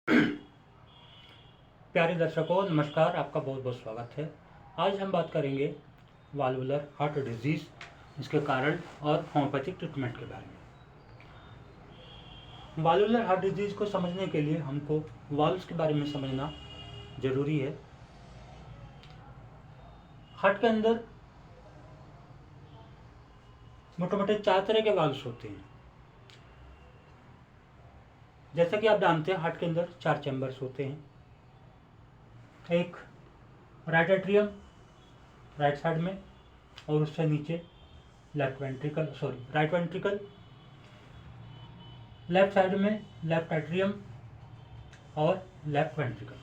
प्यारे दर्शकों, नमस्कार। आपका बहुत बहुत स्वागत है। आज हम बात करेंगे वाल्वुलर हार्ट डिजीज़, इसके कारण और होम्योपैथिक ट्रीटमेंट के बारे में। वाल्वुलर हार्ट डिजीज़ को समझने के लिए हमको वाल्व्स के बारे में समझना जरूरी है। हार्ट के अंदर मोटे मोटे 4 तरह के वाल्व्स होते हैं। जैसा कि आप जानते हैं, हार्ट के अंदर 4 चैम्बर्स होते हैं। एक राइट एट्रियम राइट साइड में, और उससे नीचे राइट वेंट्रिकल, लेफ्ट साइड में लेफ्ट एट्रियम और लेफ्ट वेंट्रिकल।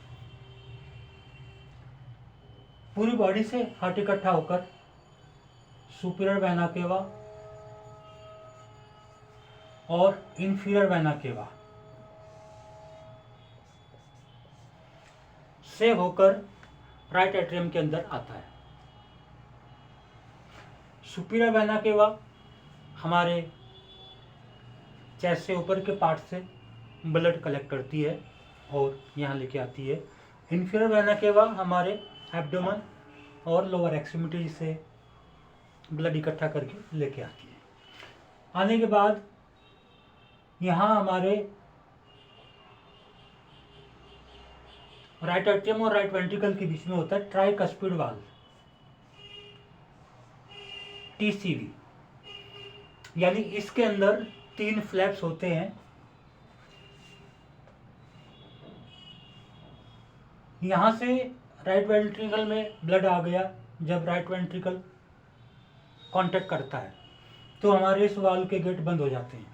पूरी बॉडी से हार्ट इकट्ठा होकर सुपीरियर वेना केवा और इंफीरियर वेना केवा से होकर राइट एट्रियम के अंदर आता है। सुपीरियर वेना केवा हमारे चेस्ट से ऊपर के पार्ट से ब्लड कलेक्ट करती है और यहाँ लेके आती है। इंफीरियर वेना केवा हमारे एब्डोमेन और लोअर एक्सट्रीमिटी से ब्लड इकट्ठा करके लेके आती है। आने के बाद यहाँ हमारे राइट एट्रियम और राइट वेंट्रिकल के बीच में होता है ट्राइकस्पिड वाल्व, टीसीवी। यानी इसके अंदर 3 फ्लैप्स होते हैं। यहां से राइट वेंट्रिकल में ब्लड आ गया। जब राइट वेंट्रिकल कांटेक्ट करता है तो हमारे इस वाल्व के गेट बंद हो जाते हैं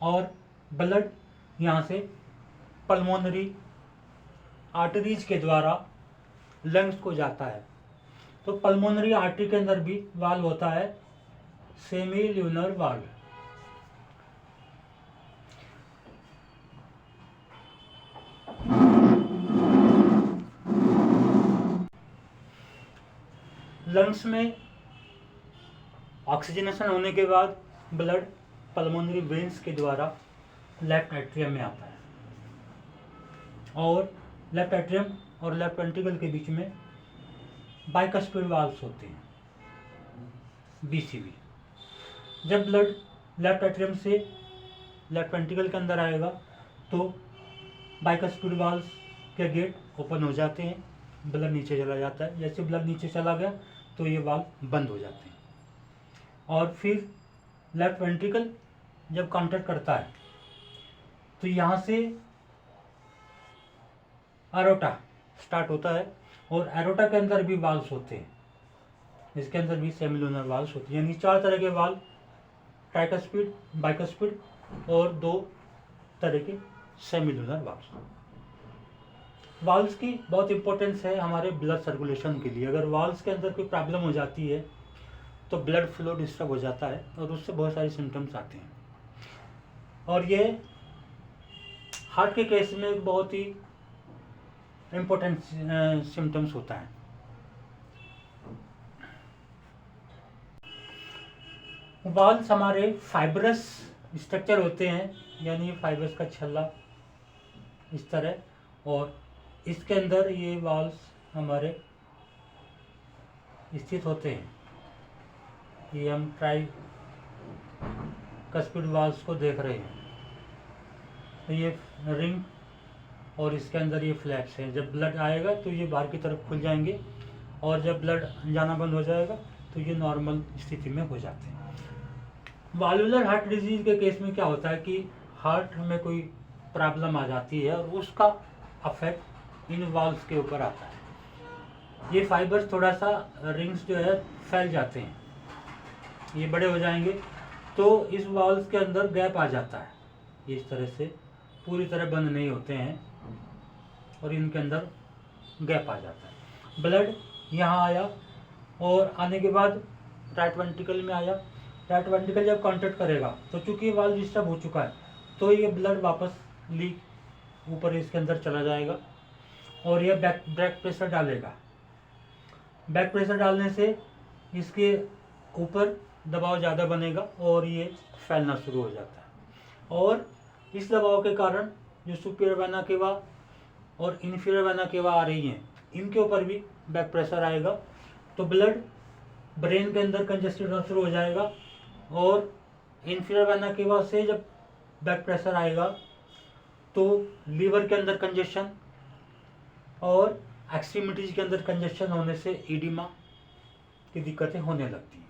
और ब्लड यहां से पल्मोनरी आर्टरीज के द्वारा लंग्स को जाता है। तो पल्मोनरी आर्टरी के अंदर भी वाल्व होता है, सेमी ल्यूनर वाल्व। लंग्स में ऑक्सीजनेशन होने के बाद ब्लड पल्मोनरी वेन्स के द्वारा लेफ्ट एट्रियम में आता है और लेफ्ट एट्रियम और लेफ्ट वेंट्रिकल के बीच में बाइकस्पिड वाल्व्स होते हैं, बीसीवी। जब ब्लड लेफ्ट एट्रियम से लेफ्ट वेंट्रिकल के अंदर आएगा तो बाइकस्पिड वाल्व्स के गेट ओपन हो जाते हैं, ब्लड नीचे चला जाता है। जैसे ब्लड नीचे चला गया तो ये वाल्व बंद हो जाते हैं। और फिर लेफ्ट वेंट्रिकल जब कांटेक्ट करता है तो यहाँ से एरोटा स्टार्ट होता है और एरोटा के अंदर भी वाल्व्स होते हैं। इसके अंदर भी सेमिलुनर वाल्व्स होते हैं। यानी 4 तरह के वाल्व, ट्राइकस्पिड, बाइकस्पिड और 2 तरह के सेमिलुनर वाल्व्स। वाल्व्स की बहुत इंपॉर्टेंस है हमारे ब्लड सर्कुलेशन के लिए। अगर वाल्व्स के अंदर कोई प्रॉब्लम हो जाती है तो ब्लड फ्लो डिस्टर्ब हो जाता है और उससे बहुत सारे सिम्टम्स आते हैं। और ये हार्ट के केस में बहुत ही इम्पोर्टेंट सिम्टम्स होता है। वाल्व्स हमारे फाइब्रस स्ट्रक्चर होते हैं, यानी फाइब्रस का छल्ला इस तरह, और इसके अंदर ये वाल्व्स हमारे स्थित होते हैं। ये हम ट्राइकस्पिड वाल्व्स को देख रहे हैं। तो ये रिंग और इसके अंदर ये फ्लैप्स हैं। जब ब्लड आएगा तो ये बाहर की तरफ खुल जाएंगे और जब ब्लड जाना बंद हो जाएगा तो ये नॉर्मल स्थिति में हो जाते हैं। वाल्वुलर हार्ट डिजीज के केस में क्या होता है कि हार्ट में कोई प्रॉब्लम आ जाती है और उसका अफेक्ट इन वाल्व्स के ऊपर आता है। ये फाइबर्स थोड़ा सा रिंग्स जो है फैल जाते हैं, ये बड़े हो जाएंगे तो इस वाल्व्स के अंदर गैप आ जाता है। ये इस तरह से पूरी तरह बंद नहीं होते हैं और इनके अंदर गैप आ जाता है। ब्लड यहाँ आया और आने के बाद राइट वेंट्रिकल में आया। राइट वेंट्रिकल जब कांटेक्ट करेगा तो चूंकि ये वाल्व डिस्टर्ब हो चुका है तो ये ब्लड वापस लीक ऊपर इसके अंदर चला जाएगा और ये बैक प्रेशर डालेगा। बैक प्रेशर डालने से इसके ऊपर दबाव ज़्यादा बनेगा और ये फैलना शुरू हो जाता है और इस दबाव के कारण जो सुपीरियर वेना केवा और इन्फीरियर वेना केवा आ रही हैं, इनके ऊपर भी बैक प्रेशर आएगा तो ब्लड ब्रेन के अंदर कंजेस्टेड होना शुरू हो जाएगा। और इन्फीरियर वेना केवा से जब बैक प्रेशर आएगा तो लीवर के अंदर कंजेशन और एक्सट्रीमिटीज के अंदर कंजेशन होने से एडिमा की दिक्कतें होने लगती हैं।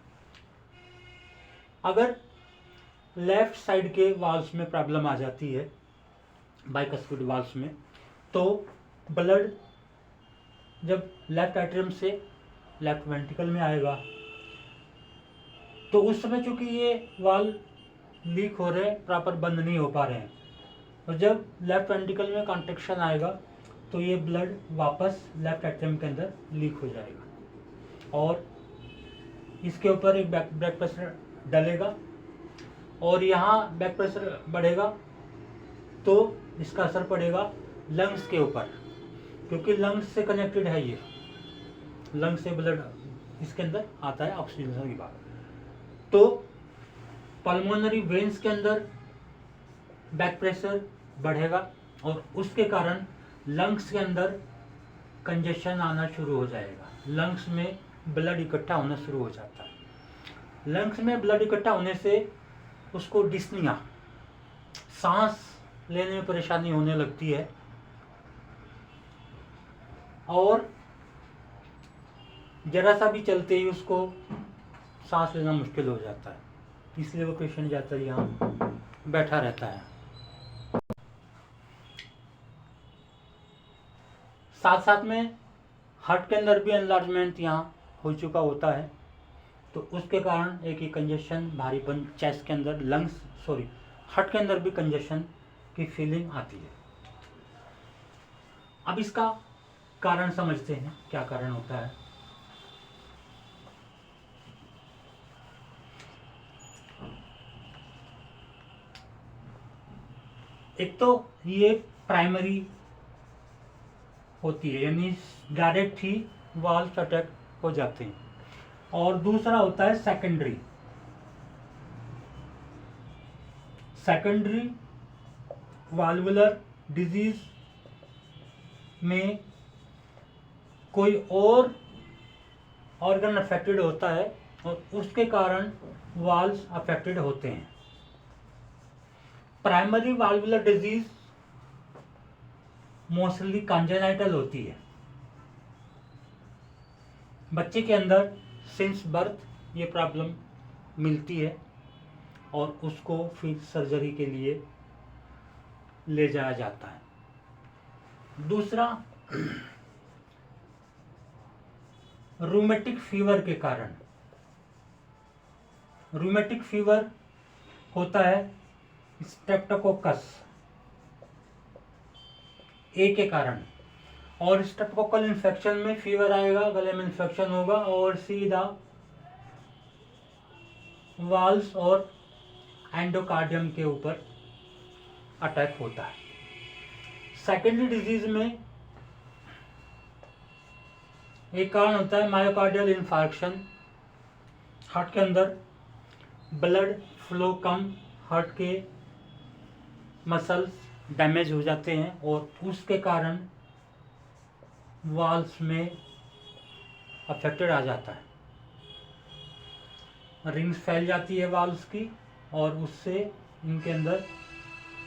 अगर लेफ्ट साइड के वाल्व्स में प्रॉब्लम आ जाती है, बाइकस्पिड वाल्व्स में, तो ब्लड जब लेफ्ट एट्रियम से लेफ्ट वेंट्रिकल में आएगा तो उस समय चूंकि ये वाल्व लीक हो रहे हैं, प्रॉपर बंद नहीं हो पा रहे हैं, और जब लेफ्ट वेंट्रिकल में कॉन्ट्रैक्शन आएगा तो ये ब्लड वापस लेफ्ट एट्रियम के अंदर लीक हो जाएगा और इसके ऊपर एक बैक प्रेशर डलेगा और यहाँ बैक प्रेशर बढ़ेगा तो इसका असर पड़ेगा लंग्स के ऊपर, क्योंकि लंग्स से कनेक्टेड है ये, लंग्स से ब्लड इसके अंदर आता है ऑक्सीजन विभाग। तो पल्मोनरी वेन्स के अंदर बैक प्रेशर बढ़ेगा और उसके कारण लंग्स के अंदर कंजेशन आना शुरू हो जाएगा, लंग्स में ब्लड इकट्ठा होना शुरू हो जाता है। लंग्स में ब्लड इकट्ठा होने से उसको डिस्निया, सांस लेने में परेशानी होने लगती है और जरा सा भी चलते ही उसको सांस लेना मुश्किल हो जाता है, इसलिए वो पेशेंट ज़्यादातर यहाँ बैठा रहता है। साथ साथ में हार्ट के अंदर भी एनलार्जमेंट यहाँ हो चुका होता है, तो उसके कारण एक ही कंजेशन, भारीपन चेस्ट के अंदर, हार्ट के अंदर भी कंजेशन की फीलिंग आती है। अब इसका कारण समझते हैं, क्या कारण होता है। एक तो ये प्राइमरी होती है, यानी डायरेक्ट ही वाल्व अटैक हो जाते हैं, और दूसरा होता है सेकेंडरी। सेकेंडरी वाल्वुलर डिजीज में कोई और ऑर्गन अफेक्टेड होता है और उसके कारण वाल्व्स अफेक्टेड होते हैं। Primary valvular disease mostly congenital होती है, बच्चे के अंदर सिंस बर्थ ये प्रॉब्लम मिलती है और उसको फिर सर्जरी के लिए ले जाया जाता है। दूसरा, रूमेटिक फीवर के कारण। रूमेटिक फीवर होता है स्ट्रेप्टोकोकस ए के कारण, और स्ट्रेप्टोकोकल इन्फेक्शन में फीवर आएगा, गले में इन्फेक्शन होगा और सीधा वाल्व्स और एंडोकार्डियम के ऊपर अटैक होता है। सेकेंडरी डिजीज में एक कारण होता है मायोकार्डियल इन्फार्क्शन, हार्ट के अंदर ब्लड फ्लो कम, हार्ट के मसल्स डैमेज हो जाते हैं और उसके कारण वाल्व्स में अफेक्टेड आ जाता है, रिंग्स फैल जाती है वाल्व्स की और उससे इनके अंदर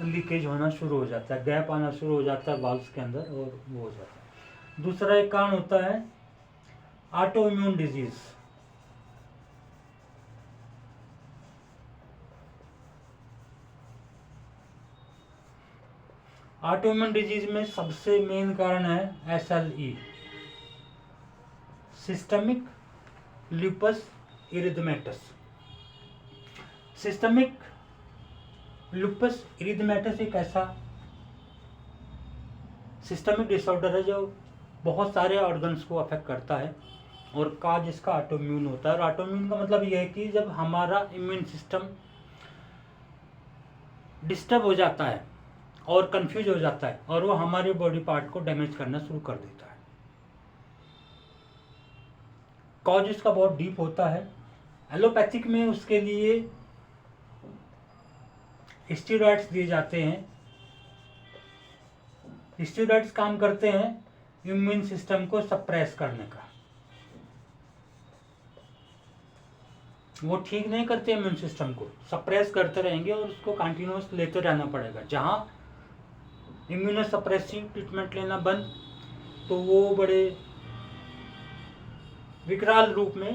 लीकेज होना शुरू हो जाता है, गैप आना शुरू हो जाता है वाल्व्स के अंदर और वो हो जाता है। दूसरा एक कारण होता है autoimmune disease. Autoimmune disease में सबसे मेन कारण है SLE, systemic lupus erythematosus. Systemic lupus erythematosus एक ऐसा सिस्टमिक डिसऑर्डर है जो बहुत सारे ऑर्गन्स को अफेक्ट करता है और काज इसका ऑटोइम्यून होता है। और ऑटोइम्यून का मतलब यह है कि जब हमारा इम्यून सिस्टम डिस्टर्ब हो जाता है और कंफ्यूज हो जाता है और वो हमारे बॉडी पार्ट को डैमेज करना शुरू कर देता है। कॉज इसका बहुत डीप होता है। एलोपैथिक में उसके लिए स्टेरॉइड्स दिए जाते हैं स्टेरॉइड्स काम करते हैं इम्यून सिस्टम को सप्रेस करने का। वो ठीक नहीं करते इम्यून सिस्टम को, सप्रेस करते रहेंगे और उसको कंटिन्यूस लेते रहना पड़ेगा। जहाँ इम्यूनो सप्रेसिव ट्रीटमेंट लेना बंद तो वो बड़े विकराल रूप में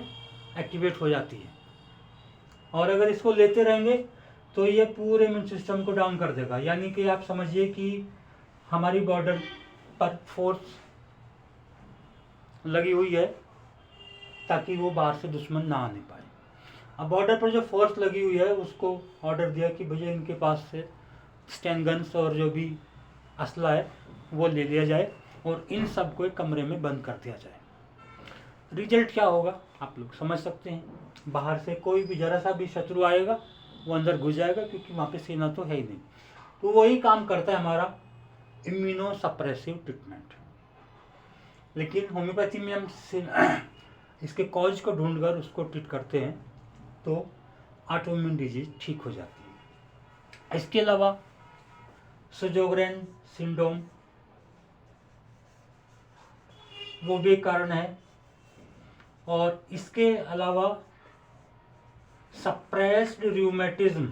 एक्टिवेट हो जाती है, और अगर इसको लेते रहेंगे तो ये पूरे इम्यून सिस्टम को डाउन कर देगा। यानी कि आप समझिए कि हमारी बॉर्डर पर फोर्स लगी हुई है ताकि वो बाहर से दुश्मन ना आने पाए। अब बॉर्डर पर जो फोर्स लगी हुई है उसको ऑर्डर दिया कि भैया इनके पास से स्टैन गन्स और जो भी असला है वो ले लिया जाए और इन सब को एक कमरे में बंद कर दिया जाए। रिजल्ट क्या होगा आप लोग समझ सकते हैं। बाहर से कोई भी जरा सा भी शत्रु आएगा वो अंदर घुस जाएगा, क्योंकि वहाँ पे सेना तो है ही नहीं। तो वही काम करता है हमारा इम्यूनो सप्रेसिव ट्रीटमेंट। लेकिन होम्योपैथी में हम इसके कॉज को ढूंढकर उसको ट्रीट करते हैं तो ऑटोइम्यून डिजीज ठीक हो जाती है। इसके अलावा सजोग्रेन सिंड्रोम वो भी एक कारण है, और इसके अलावा सप्रेस्ड रूमेटिज्म,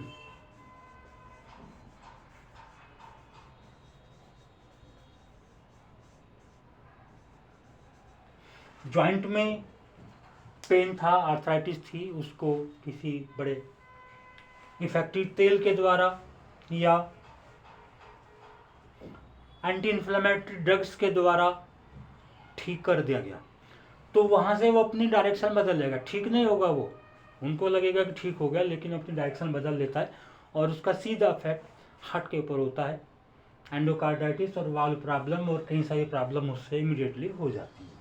जॉइंट में पेन था, आर्थराइटिस थी, उसको किसी बड़े इफेक्टिव तेल के द्वारा या एंटी इन्फ्लेमेटरी ड्रग्स के द्वारा ठीक कर दिया गया, तो वहाँ से वो अपनी डायरेक्शन बदल लेगा। ठीक नहीं होगा, वो उनको लगेगा कि ठीक हो गया, लेकिन अपनी डायरेक्शन बदल लेता है और उसका सीधा इफेक्ट हार्ट के ऊपर होता है। एंडोकार्डाइटिस और वाल्व प्रॉब्लम और कई सारी प्रॉब्लम उससे इमीडिएटली हो जाती है।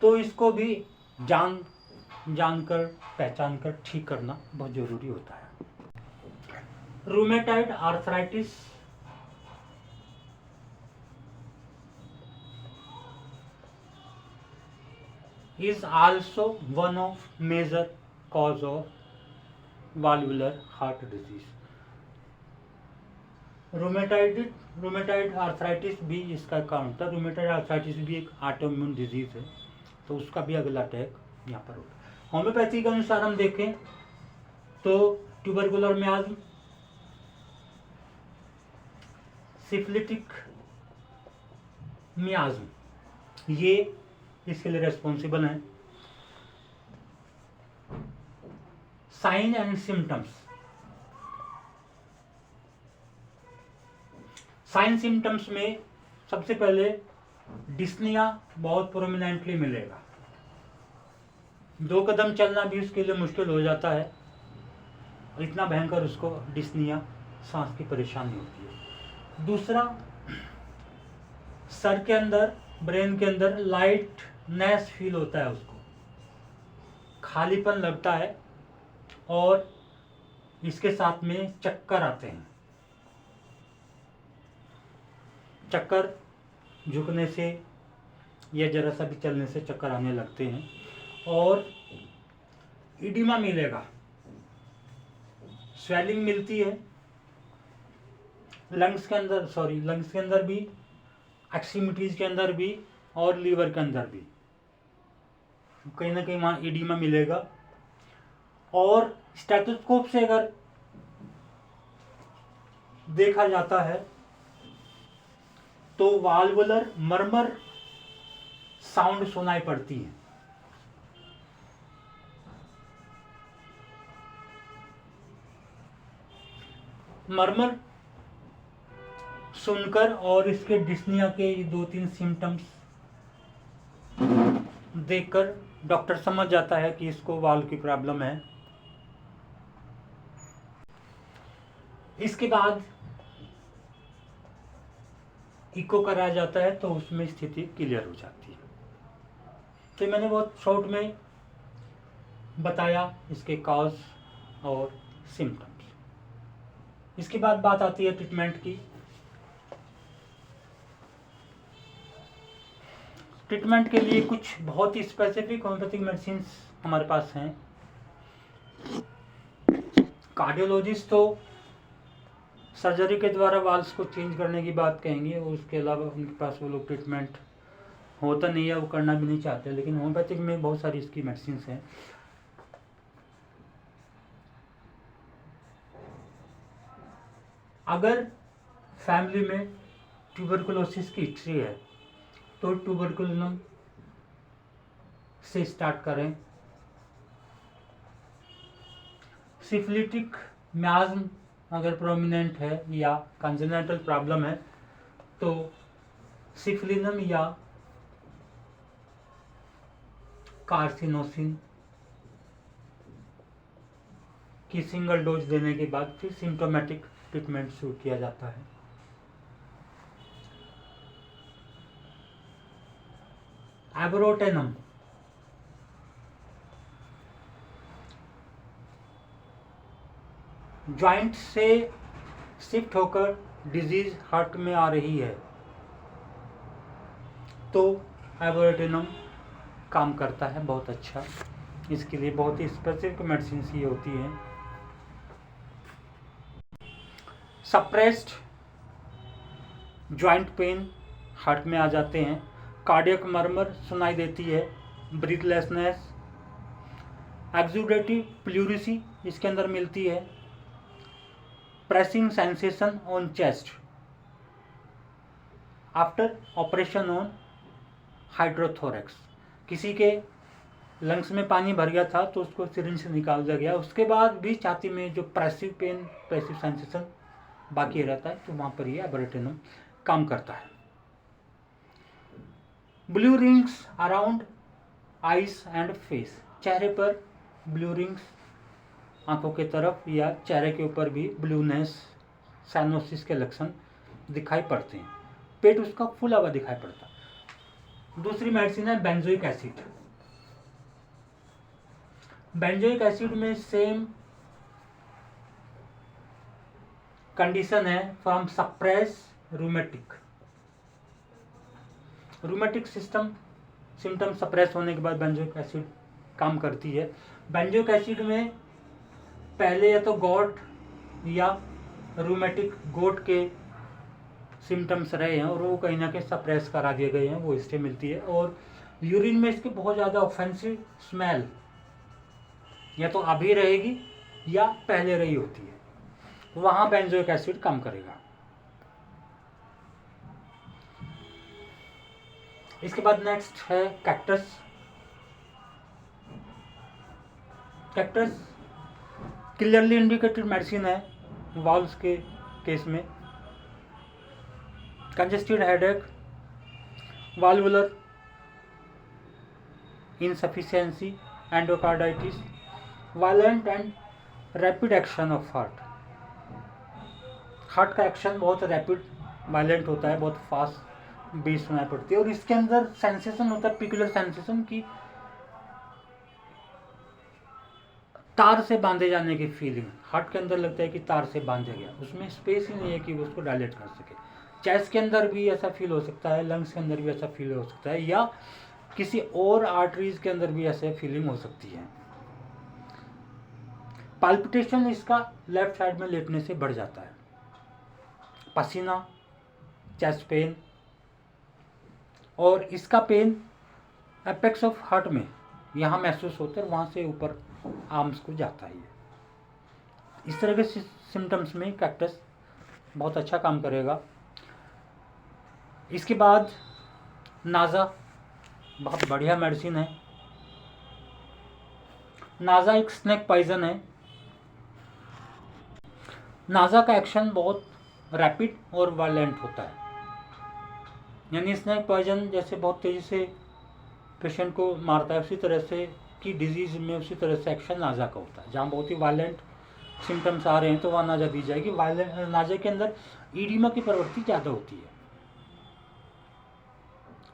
तो इसको भी जानकर पहचान कर ठीक करना बहुत जरूरी होता है। Rheumatoid arthritis is also one of major cause of valvular heart disease. Rheumatoid arthritis भी इसका कारण था। रूमेटाइड आर्थराइटिस भी एक ऑटोइम्यून डिजीज है, तो उसका भी अगला अटैक यहाँ पर होता है। होम्योपैथी के अनुसार हम देखें तो ट्यूबरकुलर मियाज्म, सिफिलिटिक मियाज्म ये इसके लिए रेस्पॉन्सिबल हैं। Sign and symptoms, sign symptoms में सबसे पहले डिस्निया बहुत प्रोमिनेंटली मिलेगा। 2 कदम चलना भी उसके लिए मुश्किल हो जाता है, इतना भयंकर उसको डिस्निया सांस की परेशानी होती है। दूसरा, सर के अंदर, ब्रेन के अंदर लाइटनेस फील होता है, उसको खालीपन लगता है, और इसके साथ में चक्कर आते हैं। चक्कर झुकने से या जरा सा भी चलने से चक्कर आने लगते हैं, और इडिमा मिलेगा, स्वेलिंग मिलती है लंग्स के अंदर भी, एक्सट्रीमिटीज के अंदर भी और लीवर के अंदर भी, कहीं ना कहीं वहाँ इडिमा मिलेगा। और स्टेथोस्कोप से अगर देखा जाता है तो वाल्वुलर मर्मर साउंड सुनाई पड़ती है। मर्मर सुनकर और इसके डिस्निया के 2-3 सिम्टम्स देखकर डॉक्टर समझ जाता है कि इसको वाल्व की प्रॉब्लम है। इसके बाद इको कराया जाता है तो उसमें स्थिति क्लियर हो जाती है। तो मैंने बहुत शॉर्ट में बताया इसके कॉज और सिम्टम्स। इसके बाद बात आती है ट्रीटमेंट की। ट्रीटमेंट के लिए कुछ बहुत ही स्पेसिफिक होम्योपैथिक मेडिसिन हमारे पास हैं। कार्डियोलॉजिस्ट तो सर्जरी के द्वारा वाल्स को चेंज करने की बात कहेंगे, और उसके अलावा उनके पास वो लोग ट्रीटमेंट होता नहीं है, वो करना भी नहीं चाहते, लेकिन होम्योपैथिक में बहुत सारी इसकी मेडिसिन हैं। अगर फैमिली में ट्यूबरकुलोसिस की हिस्ट्री है तो ट्यूबरकुलिनम से स्टार्ट करें। सिफिलिटिक मियाज्म अगर प्रोमिनेंट है या कंजेनिटल प्रॉब्लम है तो सिफिलिनम या कार्सिनोसिन की सिंगल डोज देने के बाद फिर सिम्टोमेटिक ट्रीटमेंट शुरू किया जाता है। एब्रोटेनम जॉइंट से शिफ्ट होकर डिजीज हार्ट में आ रही है तो एब्रोटेनम काम करता है बहुत अच्छा। इसके लिए बहुत ही स्पेसिफिक मेडिसिन ही होती हैं। सप्रेस्ड जॉइंट पेन हार्ट में आ जाते हैं, कार्डियक मर्मर सुनाई देती है, ब्रीथलेसनेस, एक्सुडेटिव प्लूरिसी इसके अंदर मिलती है, pressing sensation on chest after operation on hydrothorax. किसी के लंग्स में पानी भर गया था तो उसको सिरिंज से निकाल दिया गया, उसके बाद भी छाती में जो प्रेसिव पेन, प्रेसिव सेंसेशन बाकी रहता है तो वहाँ पर ये एब्रोटेनम काम करता है। Blue rings around eyes and face, चेहरे पर ब्लू रिंग्स, आंखों के तरफ या चेहरे के ऊपर भी ब्लूनेस, साइनोसिस के लक्षण दिखाई पड़ते हैं, पेट उसका फूला हुआ दिखाई पड़ता है। दूसरी मेडिसिन है बेंजोइक एसिड। बेंजोइक एसिड में सेम कंडीशन है, from suppress rheumatic symptom suppress होने के बाद बेंजोइक एसिड काम करती है। बेंजोइक एसिड में पहले या तो गॉट या रूमेटिक गोट के सिम्टम्स रहे हैं और वो कहीं ना कहीं सप्रेस करा दिए गए हैं, वो इससे मिलती है। और यूरिन में इसकी बहुत ज़्यादा ऑफेंसिव स्मेल या तो अभी रहेगी या पहले रही होती है, वहाँ बेंजोइक एसिड काम करेगा। इसके बाद नेक्स्ट है cactus. Cactus clearly indicated medicine है वाल्व्स के केस में। Congested headache, valvular insufficiency, endocarditis, violent and rapid action of heart का एक्शन बहुत रैपिड वायलेंट होता है, बहुत फास्ट बीट सुनाई पड़ती है और इसके अंदर सेंसेशन होता है, पिकुलर सेंसेशन की तार से बांधे जाने की फीलिंग। हार्ट के अंदर लगता है कि तार से बांधा गया, उसमें स्पेस ही नहीं है कि वो उसको डायलेट कर सके। चेस्ट के अंदर भी ऐसा फील हो सकता है, लंग्स के अंदर भी ऐसा फील हो सकता है, या किसी और आर्टरीज के अंदर भी ऐसे फीलिंग हो सकती है। पाल्पिटेशन इसका लेफ्ट साइड में लेटने से बढ़ जाता है। पसीना, चेस्ट पेन, और इसका पेन एपेक्स ऑफ हार्ट में यहाँ महसूस होता है, वहाँ से ऊपर आर्म्स को जाता है। इस तरह के सिम्टम्स में कैक्टस बहुत अच्छा काम करेगा। इसके बाद नाज़ा बहुत बढ़िया मेडिसिन है। नाज़ा एक स्नेक पॉइजन है। नाज़ा का एक्शन बहुत रैपिड और वायलेंट होता है, यानी स्नेक पॉइजन जैसे बहुत तेज़ी से पेशेंट को मारता है, उसी तरह से की डिजीज में उसी तरह से एक्शन नाज़ा का होता है। जहाँ बहुत ही वायलेंट सिम्टम्स आ रहे हैं तो वहाँ नाज़ा दी जाएगी। वायलेंट नाज़ा के अंदर ईडिमा की प्रवृत्ति ज़्यादा होती है,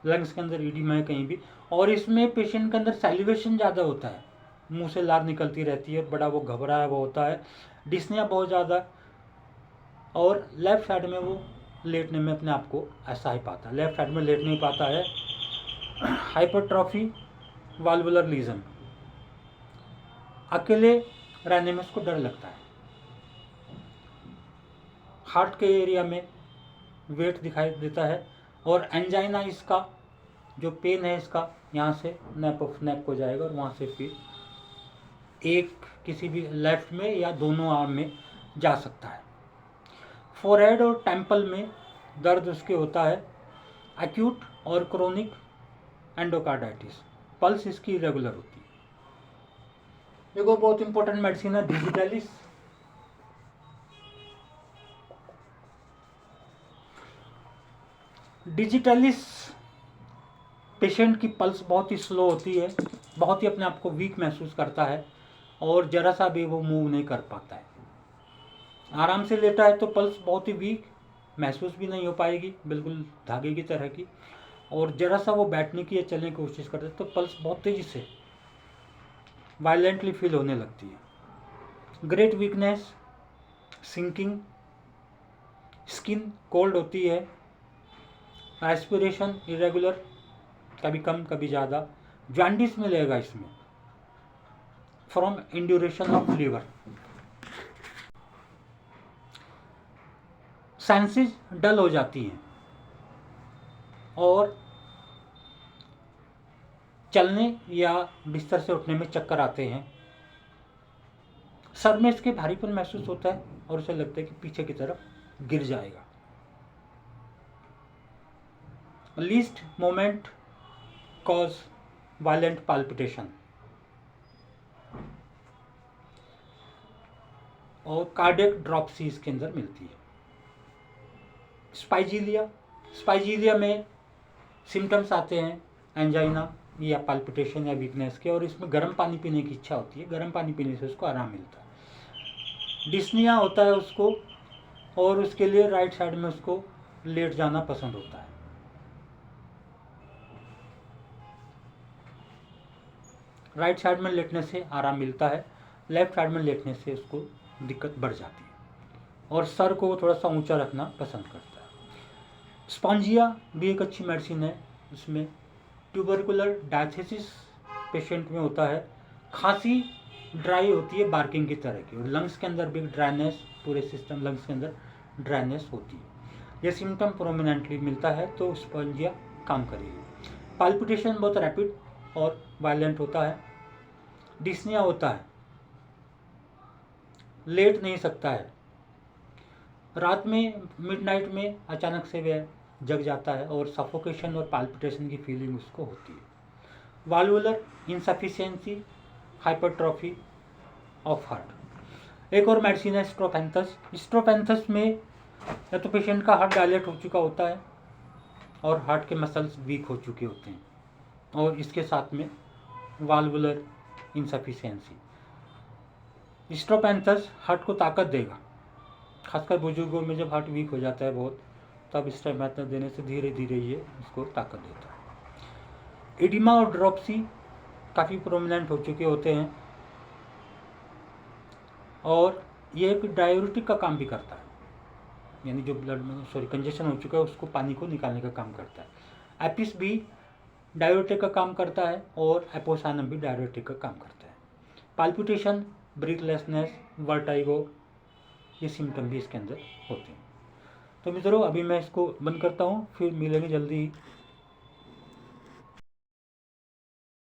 लंग्स के अंदर ईडिमा है कहीं भी, और इसमें पेशेंट के अंदर सैलिवेशन ज़्यादा होता है, मुंह से लार निकलती रहती है, बड़ा वो घबराया हुआ होता है, डिस्निया बहुत ज़्यादा, और लेफ्ट साइड में वो लेटने में अपने आप को ऐसा ही पाता है, लेफ्ट साइड में लेट नहीं पाता है। हाइपरट्रॉफी, वाल्वुलर लीजन, अकेले रहने में उसको डर लगता है। हार्ट के एरिया में वेट दिखाई देता है। और एंजाइना इसका जो पेन है इसका यहाँ से नेप ऑफ नेक को जाएगा और वहाँ से फिर एक किसी भी लेफ्ट में या दोनों आर्म में जा सकता है। फोरहेड और टेम्पल में दर्द उसके होता है एक्यूट और क्रोनिक एंडोकार्डाइटिस। पल्स इसकी रेगुलर होती है। देखो बहुत इंपॉर्टेंट मेडिसिन है डिजिटलिस। डिजिटलिस पेशेंट की पल्स बहुत ही स्लो होती है, बहुत ही अपने आप को वीक महसूस करता है और जरा सा भी वो मूव नहीं कर पाता है। आराम से लेटा है तो पल्स बहुत ही वीक महसूस भी नहीं हो पाएगी, बिल्कुल धागे की तरह की। और जरा सा वो बैठने की या चलने की कोशिश करता है तो पल्स बहुत तेज़ी से वायलेंटली फील होने लगती है। Great weakness, sinking, skin cold होती है, रेस्पिरेशन इरेगुलर, कभी कम कभी ज़्यादा। जॉन्डिस मिलेगा इसमें from induration of liver. Senses dull हो जाती हैं और चलने या बिस्तर से उठने में चक्कर आते हैं। सर में इसके भारीपन महसूस होता है और उसे लगता है कि पीछे की तरफ गिर जाएगा। Least moment cause violent palpitation और कार्डियक ड्रॉपसी इसके अंदर मिलती है। स्पाइजीलिया में सिम्टम्स आते हैं एंजाइना या पाल्पिटेशन या वीकनेस के, और इसमें गर्म पानी पीने की इच्छा होती है। गर्म पानी पीने से उसको आराम मिलता है। डिस्निया होता है उसको, और उसके लिए राइट साइड में उसको लेट जाना पसंद होता है। राइट साइड में लेटने से आराम मिलता है, लेफ्ट साइड में लेटने से उसको दिक्कत बढ़ जाती है और सर को थोड़ा सा ऊंचा रखना पसंद करता है। स्पॉन्जिया भी एक अच्छी मेडिसिन है। इसमें ट्यूबरकुलर डायथेसिस पेशेंट में होता है। खांसी ड्राई होती है बार्किंग की तरह की, और लंग्स के अंदर भी ड्राइनेस, पूरे सिस्टम लंग्स के अंदर ड्राइनेस होती है। ये सिम्टम प्रोमिनेंटली मिलता है तो स्पॉन्जिया काम करेगी। पाल्पिटेशन बहुत रैपिड और वायलेंट होता है। डिस्निया होता है, लेट नहीं सकता है, रात में मिडनाइट में अचानक से वह जग जाता है और सफोकेशन और पाल्पिटेशन की फीलिंग उसको होती है। Valvular insufficiency, hypertrophy of heart. एक और मेडिसिन है स्ट्रोपेंथस। स्ट्रोपेंथस में या तो पेशेंट का हार्ट डायलेट हो चुका होता है और हार्ट के मसल्स वीक हो चुके होते हैं, और इसके साथ में वाल्वुलर इनसफिशिएंसी। स्ट्रोपेंथस हार्ट को ताकत देगा, खासकर बुजुर्गों में जब हार्ट वीक हो जाता है बहुत, तब स्ट्रोपेंथस देने से धीरे धीरे ये उसको ताकत देता है। एडिमा और ड्रॉपसी काफ़ी प्रोमिनेंट हो चुके होते हैं और ये एक डायूरेटिक का काम भी करता है, यानी जो ब्लड में कंजेशन हो चुका है उसको पानी को निकालने का काम करता है। एपिस भी डायूरेटिक का काम करता है और एपोसाइनम भी डायूरेटिक का काम करता है। पाल्पिटेशन, ब्रीथलेसनेस, वर्टाइगो, ये सिम्टम भी इसके अंदर होते हैं। तो मित्रों अभी मैं इसको बंद करता हूँ, फिर मिलेंगे जल्दी ही।